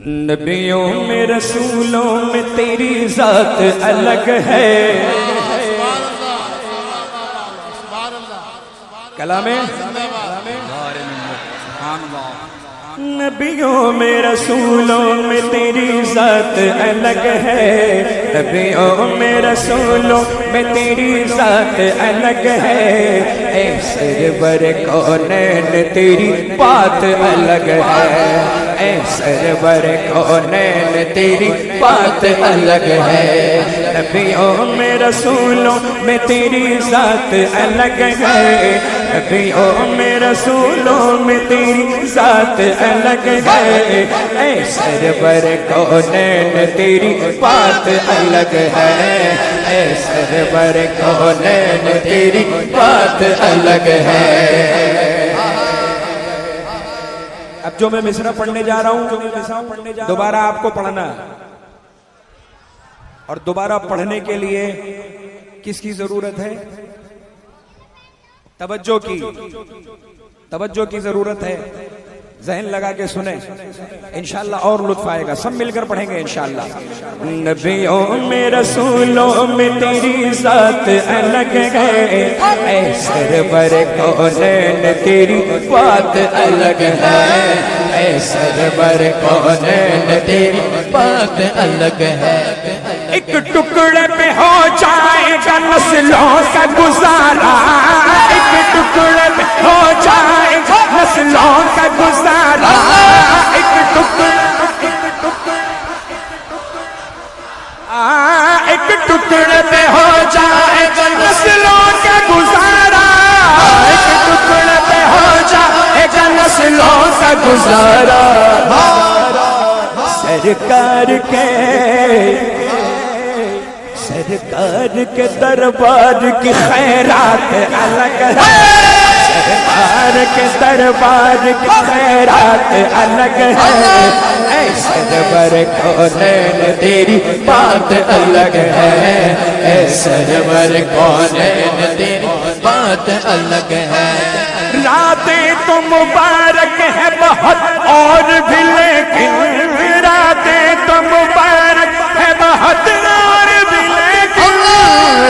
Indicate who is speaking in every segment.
Speaker 1: نبیوں میں رسولوں میں تیری ذات الگ ہے. کلام نبیوں میں رسولوں میں تیری ذات الگ ہے. نبیوں میں رسولوں میں تیری ذات الگ ہے. اے سرور کونین تیری بات الگ ہے. اے سرور کونین تیری بات الگ ہے. نبیوں میں رسولوں میں تیری ذات الگ ہے. نبیوں میں رسولوں میں تیری ذات الگ ہے. اے سرور کونین تیری بات الگ ہے. اے سرور کونین تیری بات الگ ہے. اب جو میں مصرع پڑھنے جا رہا ہوں دوبارہ آپ کو پڑھنا ہے، اور دوبارہ پڑھنے کے لیے کس کی ضرورت ہے؟ توجہ کی ضرورت ہے. ذہن لگا کے سنیں، انشاءاللہ اور لطف آئے گا. سب مل کر پڑھیں گے انشاءاللہ. نبیوں میں رسولوں میں تیری ذات الگ ہے. اے سرور کونین تیری بات الگ ہے. اے سرور کونین تیری بات الگ ہے. ایک ٹکڑے پہ ہو جائے گا نسلوں کا گزارا. ایک ٹکڑے پہ ہو جائے گا نسلوں کا گزارا. ایک ٹکڑے پہ ہو جائے گا نسلوں کا گزارا. ایک ٹکڑے پہ ہو جائے گا نسلوں کا گزارا. سرکار کے دربار کی خیرات الگ ہے. سرکار کے دربار کی خیرات الگ ہے. اے سرور کونین تیری بات الگ ہے. اے سرور کونین تیری بات الگ ہے. راتیں تو مبارک ہے بہت اور بھی، لیکن راتیں تو مبارک ہے بہت اور بھی، لیکن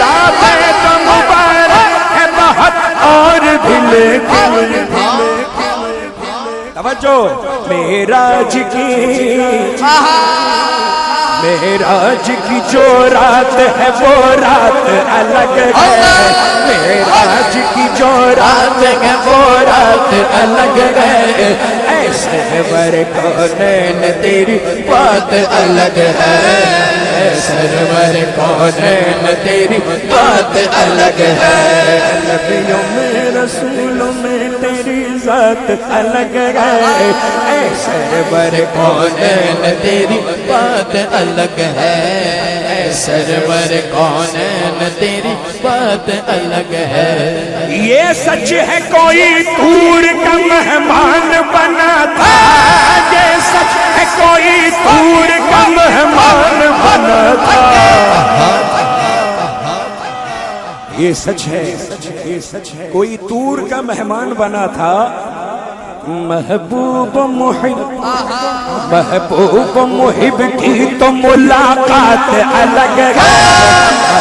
Speaker 1: راتیں تو مبارک ہے بہت اور بھی، لیکن توجہ معراج کی جو رات ہے وہ رات الگ ہے. معراج کی جو رات ہے وہ رات الگ ہے. اے سرور کونین تیری بات الگ ہے. اے سرور کونین تیری بات الگ ہے. نبیوں میں رسولوں میں تیری ذات الگ ہے. اے سرور کونین تیری بات الگ ہے. اے سرور کونین تیری بات الگ ہے. یہ سچ ہے کوئی دور کا مہمان بنا تھا. یہ سچ ہے کوئی دور کا مہمان بنا تھا. یہ سچ ہے کوئی دور کا مہمان بنا تھا. محبوب محب کی تو ملاقات الگ ہے.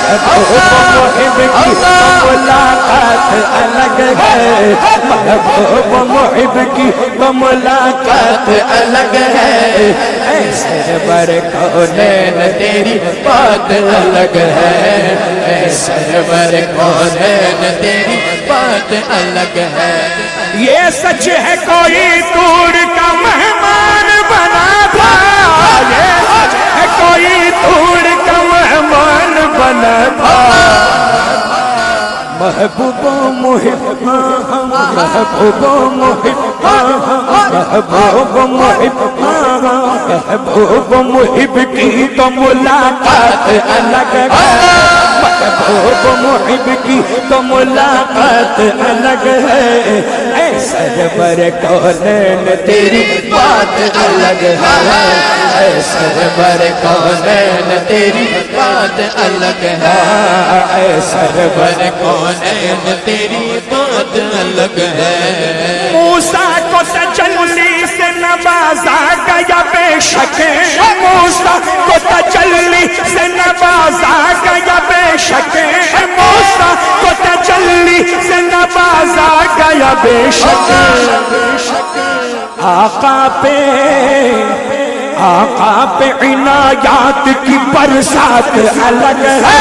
Speaker 1: محبوب محب کی تو ملاقات الگ ہے. محبوب محب کی تو ملاقات الگ ہے. اے سرور کونین تیری بات الگ ہے. اے سرور کونین تیری بات الگ ہے. یہ سچ ہے کوئی دور کا مہمان بنا تھا. یہ سچ ہے کوئی دور کا مہمان بنا تھا. محبوب محب محبوب محب محبوب محب محبوب محب کی تو ملاقات الگ ہے. محبوب محب کی تو ملاقات الگ ہے. اے سرور کونین تیری بات الگ ہے. اے سرور کونین تیری بات الگ ہے. اے سرور کونین تیری بات الگ ہے. موسیٰ کو تجلی سے نہ نوازا گیا بے شک موسیٰ کو تجلی سے نوازا گیا بے شک موسیٰ کو تجلی سے نوازا گیا بے شک آقا پہ عنایات کی برسات الگ ہے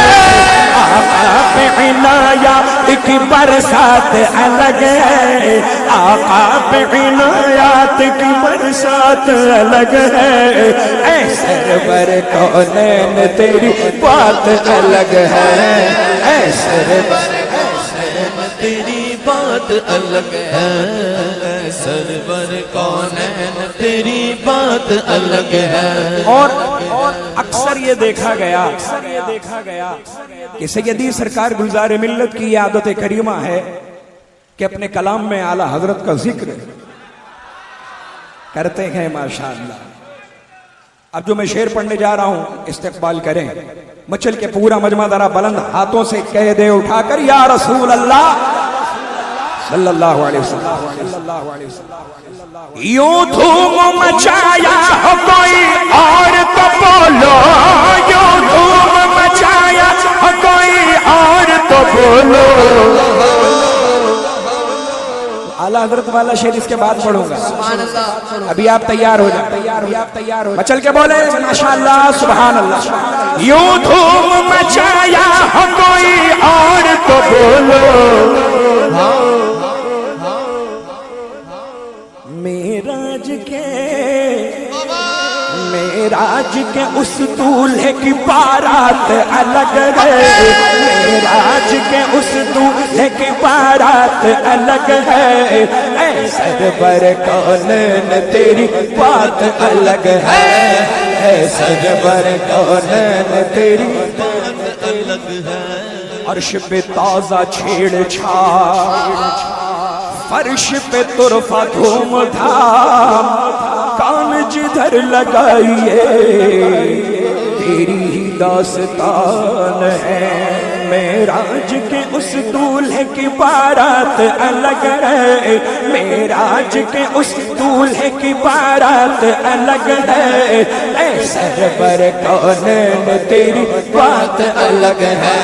Speaker 1: آقا پہ عنایات کی برسات الگ ہے آقا پہ عنایات کی برسات الگ ہے اے سرور کونین تیری بات الگ ہے اے سرور
Speaker 2: تیری بات الگ ہے سرور کونین تیری بات الگ ہے
Speaker 1: اور اکثر یہ دیکھا گیا کہ سیدی سرکار گلزار ملت کی یہ عادت کریمہ ہے کہ اپنے کلام میں اعلیٰ حضرت کا ذکر کرتے ہیں ماشاءاللہ اب جو میں شعر پڑھنے جا رہا ہوں استقبال کریں مچل کے پورا مجمع ذرا بلند ہاتھوں سے کہہ دے اٹھا کر یا رسول اللہ صلی اللہ علیہ وسلم یوں دھوم مچایا ہو کوئی اور تو بولو یوں دھوم مچایا ہو کوئی اور تو بولو اعلیٰ حضرت والا شعر اس کے بعد پڑھوں گا ابھی آپ تیار ہو جائیں مچل کے بولے ماشاءاللہ سبحان اللہ یوں دھوم مچایا ہو کوئی اور تو بولو معراج کے اس دولہے کی بارات الگ ہے معراج کے اس دولہے کی بارات الگ ہے اے سرور کونین تیری بات الگ ہے اے سرور کونین تیری بات الگ ہے عرش پہ تازہ چھیڑ چھاڑ فرش پہ طرفہ دھوم دھام کان جدھر لگائیے تیری ہی داستان ہے معراج کے اس دولہے کی بارات الگ ہے معراج کے اس دولہے کی بارات الگ ہے اے سرور کونین تیری بات الگ ہے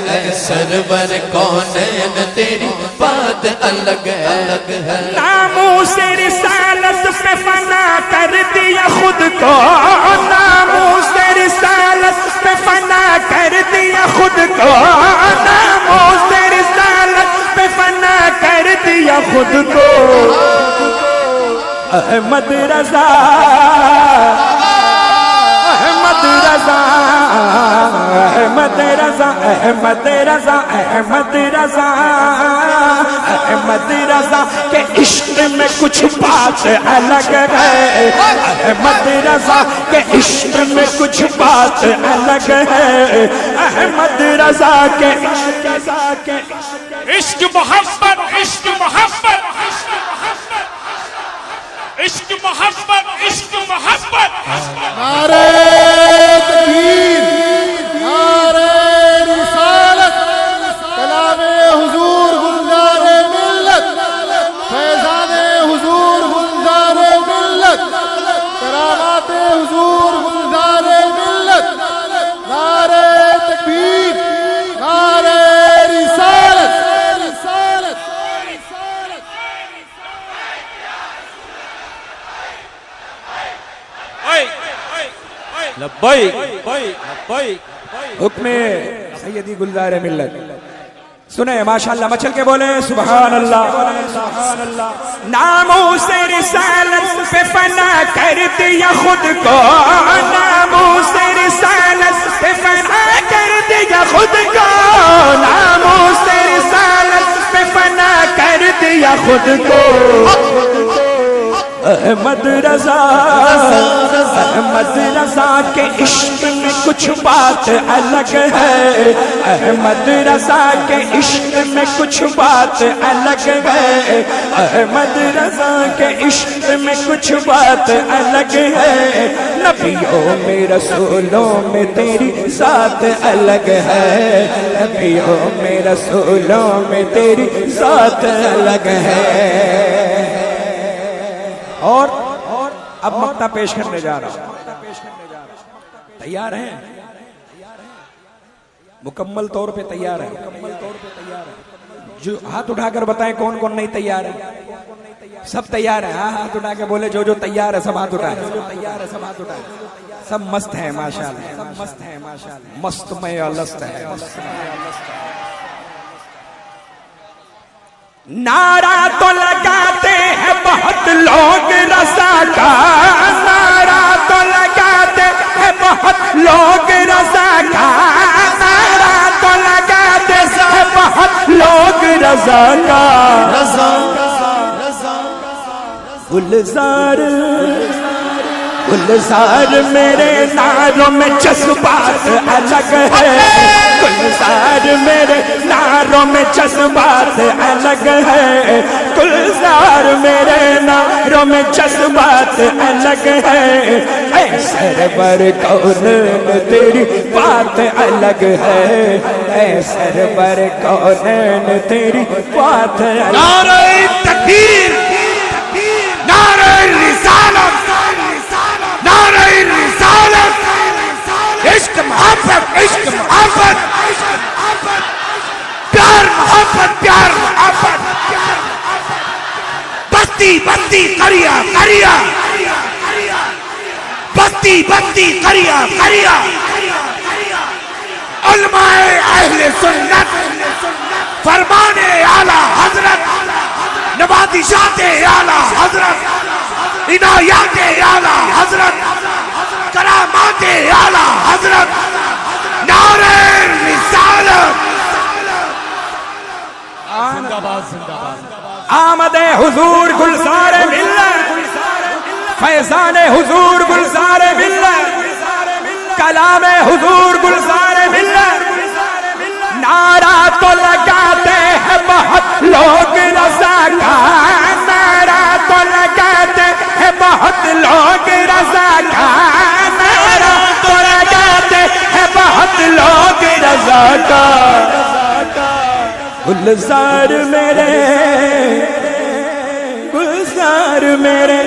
Speaker 2: اے سرور کونین تیری بات الگ ہے
Speaker 1: ناموس رسالت پہ فنا کر دیا خود کو ناموس رسالت پہ فنا کر دیا خود کو ناموس رسالت پہ فنا کر دیا خود کو احمد رضا احمد رضا احمد رضا احمد رضا احمد رضا احمد رضا کے عشق میں کچھ بات الگ ہے احمد رضا کے عشق میں کچھ بات الگ ہے احمد رضا کے عشق محبت عشق محبت عشق محبت عشق محبت
Speaker 3: نعرہ تکبیر نعرہ رسالت کلام حضور گلزار ملت فیضان حضور گلزار ملت کرامات حضور گلزار ملت نعرہ تکبیر نعرہ رسالت
Speaker 1: لبیک حکم سیدی گلزار ملت سنیں ماشاءاللہ مچل کے بولیں سبحان اللہ ناموس رسالت پہ فنا کر دیا خود کو ناموس رسالت پہ فنا کر دیا خود کو ناموس رسالت پہ فنا کر دیا خود کو احمد رضا احمد رضا کے عشق میں کچھ بات الگ ہے احمد رضا کے عشق میں کچھ بات الگ ہے احمد رضا کے عشق میں کچھ بات الگ ہے نبیوں میں رسولوں میں تیری ذات الگ ہے نبیوں میں رسولوں میں تیری ذات الگ ہے اور اب مقطع پیش کرنے جا رہا ہوں. تیار ہیں؟ مکمل طور پہ تیار ہیں؟ جو ہاتھ اٹھا کر بتائیں کون کون نہیں تیار ہے. سب تیار ہیں؟ ہاں ہاتھ اٹھا کے بولے جو تیار ہے سب ہاتھ اٹھائیں. سب مست ہیں ماشاءاللہ. مست میں الست ہے. نعرہ تو لگاتے ہیں بہت لوگ رضا کا. نعرہ تو لگاتے ہیں بہت لوگ رضا کا. نعرہ تو لگاتے ہیں بہت لوگ رضا کا. گلزار میرے ناروں میں جذبات الگ ہے. گلزار میرے ناروں میں جذبات الگ ہے. گلزار میرے ناروں میں جذبات الگ ہے. اے سرور کونین تیری بات الگ ہے. اے سرور کونین تیری بات الگ ہے.
Speaker 2: نعرہ تکبیر، نعرہ رسالت، نعرہ رسالت، عشق محبت، عشق محبت، پیار محبت، پیار محبت، بستی بستی قریہ قریہ، بستی بستی قریہ قریہ، علماء اہل سنت، فرمان اعلیٰ حضرت، نباتشات اعلیٰ حضرت، عنایات اعلیٰ حضرت، کرامات اعلیٰ حضرت، نعرہ رسالت.
Speaker 1: آمد حضور گلزار ملت، فیضان حضور گلزار ملت، کلام حضور گلزار ملت. نعرہ تو لگاتے ہیں بہت لوگ رضا کا. نعرہ تو لگاتے ہیں بہت لوگ رضا کا. نعرہ تو لگاتے ہیں بہت لوگ رضا کا. گلزار میرے، گلزار میرے،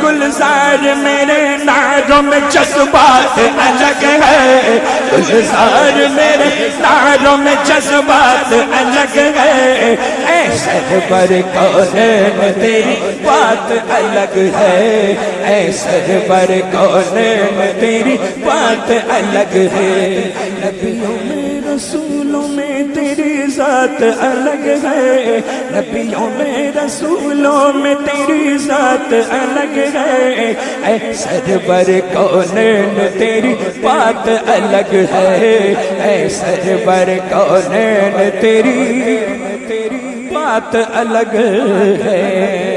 Speaker 1: گلزار میرے ناروں میں جذبات الگ ہے. گلزار میرے ناروں میں جذبات الگ ہے. اے سرور کونین تیری بات الگ ہے. اے سرور کونین تیری بات الگ ہے. نبیوں میں رسولوں میں تیری ذات الگ ہے. نبیوں میں رسولوں میں تیری ذات الگ ہے. اے سرور کونین تیری بات الگ ہے. اے سرور کونین تیری بات الگ ہے.